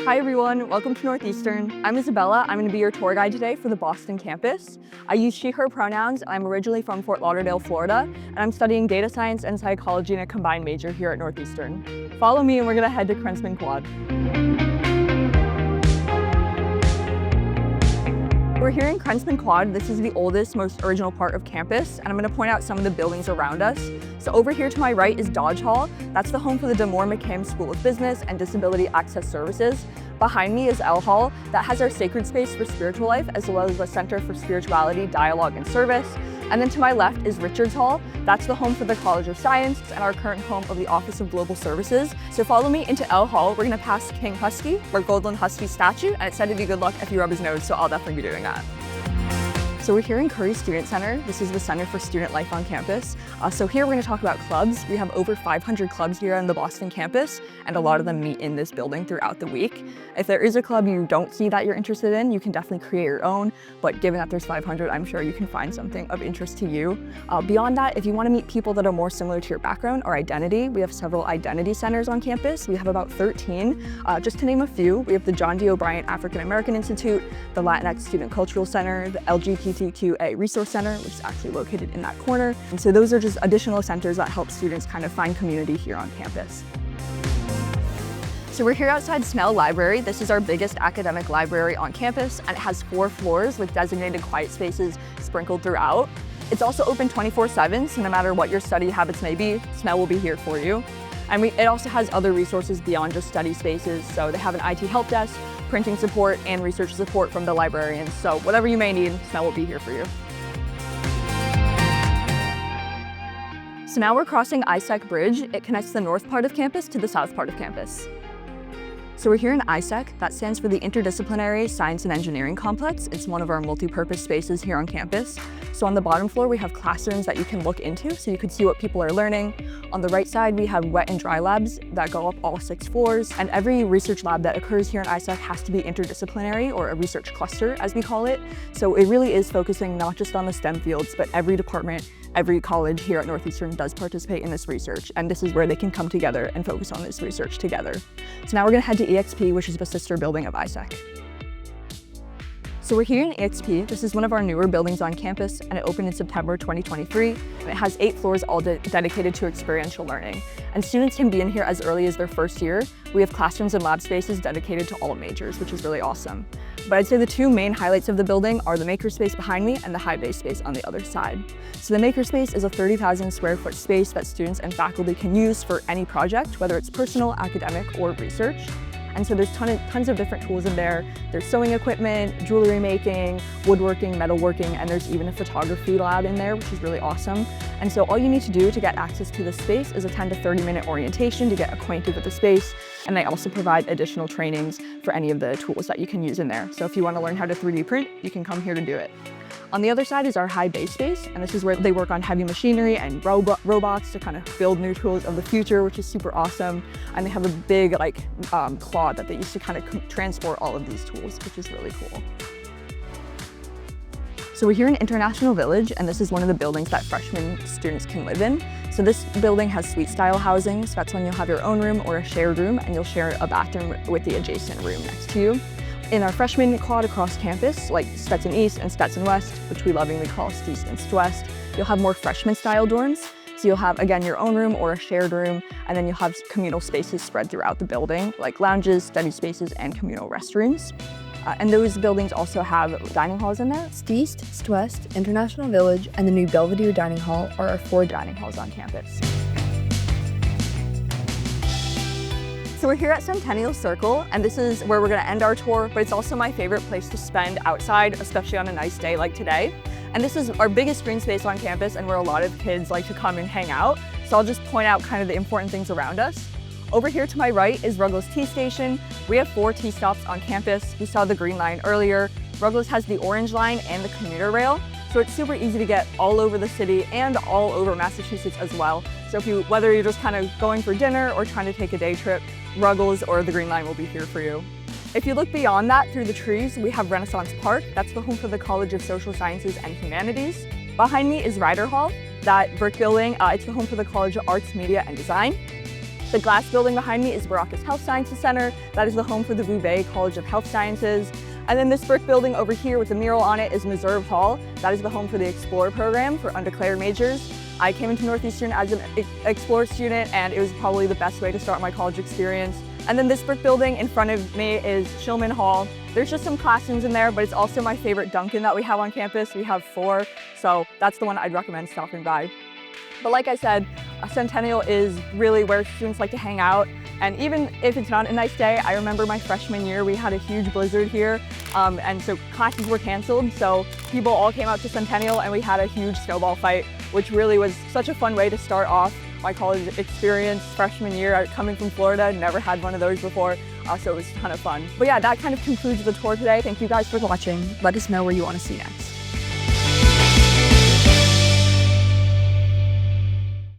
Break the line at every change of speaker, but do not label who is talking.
Hi everyone, welcome to Northeastern. I'm Isabella. I'm going to be your tour guide today for the Boston campus. I use she, her pronouns. I'm originally from Fort Lauderdale, Florida, and I'm studying data science and psychology in a combined major here at Northeastern. Follow me and we're going to head to Krentzman Quad. We're here in Krentzman Quad. This is the oldest, most original part of campus, and I'm going to point out some of the buildings around us. So over here to my right is Dodge Hall. That's the home for the DeMoore McKim School of Business and Disability Access Services. Behind me is L Hall. That has our sacred space for spiritual life, as well as the Center for Spirituality, Dialogue, and Service. And then to my left is Richards Hall. That's the home for the College of Science and our current home of the Office of Global Services. So follow me into L Hall. We're gonna pass King Husky, our golden husky statue, and it said to be good luck if you rub his nose, so I'll definitely be doing that. So we're here in Curry Student Center. This is the Center for Student Life on campus. So here we're going to talk about clubs. We have over 500 clubs here on the Boston campus, and a lot of them meet in this building throughout the week. If there is a club you don't see that you're interested in, you can definitely create your own, but given that there's 500, I'm sure you can find something of interest to you. Beyond that, if you want to meet people that are more similar to your background or identity, we have several identity centers on campus. We have about 13. Just to name a few, we have the John D. O'Brien African American Institute, the Latinx Student Cultural Center, the LGBTQA Resource Center, which is actually located in that corner. And so those are just additional centers that help students kind of find community here on campus. So we're here outside Snell Library. This is our biggest academic library on campus, and it has 4 floors with designated quiet spaces sprinkled throughout. It's also open 24/7, so no matter what your study habits may be, Snell will be here for you. And it also has other resources beyond just study spaces. So they have an IT help desk, printing support, and research support from the librarians. So whatever you may need, Snell will be here for you. So now we're crossing ISEC Bridge. It connects the north part of campus to the south part of campus. So we're here in ISEC. That stands for the Interdisciplinary Science and Engineering Complex. It's one of our multi-purpose spaces here on campus. So on the bottom floor, we have classrooms that you can look into so you can see what people are learning. On the right side, we have wet and dry labs that go up all 6 floors. And every research lab that occurs here in ISEC has to be interdisciplinary, or a research cluster, as we call it. So it really is focusing not just on the STEM fields, but every department, every college here at Northeastern does participate in this research, and this is where they can come together and focus on this research together. So now we're gonna head to EXP, which is the sister building of ISEC. So we're here in EXP. This is one of our newer buildings on campus, and it opened in September 2023. And it has 8 floors all dedicated to experiential learning. And students can be in here as early as their first year. We have classrooms and lab spaces dedicated to all majors, which is really awesome. But I'd say the 2 main highlights of the building are the makerspace behind me and the high bay space on the other side. So the makerspace is a 30,000 square foot space that students and faculty can use for any project, whether it's personal, academic, or research. And so there's tons of different tools in there. There's sewing equipment, jewelry making, woodworking, metalworking, and there's even a photography lab in there, which is really awesome. And so all you need to do to get access to the space is a 10 to 30 minute orientation to get acquainted with the space. And they also provide additional trainings for any of the tools that you can use in there. So if you want to learn how to 3D print, you can come here to do it. On the other side is our high bay space, and this is where they work on heavy machinery and robots to kind of build new tools of the future, which is super awesome. And they have a big quad that they use to kind of transport all of these tools, which is really cool. So we're here in International Village, and this is one of the buildings that freshman students can live in. So this building has suite style housing, so that's when you'll have your own room or a shared room, and you'll share a bathroom with the adjacent room next to you. In our freshman quad across campus, like Stetson East and Stetson West, which we lovingly call East and West, you'll have more freshman style dorms. So you'll have, again, your own room or a shared room, and then you'll have communal spaces spread throughout the building, like lounges, study spaces, and communal restrooms. And those buildings also have dining halls in there. East, West, International Village, and the new Belvedere Dining Hall are our 4 dining halls on campus. So we're here at Centennial Circle, and this is where we're gonna end our tour, but it's also my favorite place to spend outside, especially on a nice day like today. And this is our biggest green space on campus and where a lot of kids like to come and hang out. So I'll just point out kind of the important things around us. Over here to my right is Ruggles T Station. We have 4 T stops on campus. We saw the green line earlier. Ruggles has the orange line and the commuter rail. So it's super easy to get all over the city and all over Massachusetts as well. So whether you're just kind of going for dinner or trying to take a day trip, Ruggles or the Green Line will be here for you. If you look beyond that through the trees, we have Renaissance Park. That's the home for the College of Social Sciences and Humanities. Behind me is Ryder Hall. That brick building, it's the home for the College of Arts, Media, and Design. The glass building behind me is Baracus Health Sciences Center. That is the home for the Bouvet College of Health Sciences. And then this brick building over here with the mural on it is Meserve Hall. That is the home for the Explorer program for undeclared majors. I came into Northeastern as an Explorer student, and it was probably the best way to start my college experience. And then this brick building in front of me is Shillman Hall. There's just some classrooms in there, but it's also my favorite Dunkin' that we have on campus. We have 4, so that's the one I'd recommend stopping by. But like I said, Centennial is really where students like to hang out. And even if it's not a nice day, I remember my freshman year, we had a huge blizzard here. And so classes were canceled. So people all came out to Centennial and we had a huge snowball fight, which really was such a fun way to start off my college experience freshman year. Coming from Florida, never had one of those before. So it was a ton of fun. But yeah, that kind of concludes the tour today. Thank you guys for watching. Let us know where you want to see next.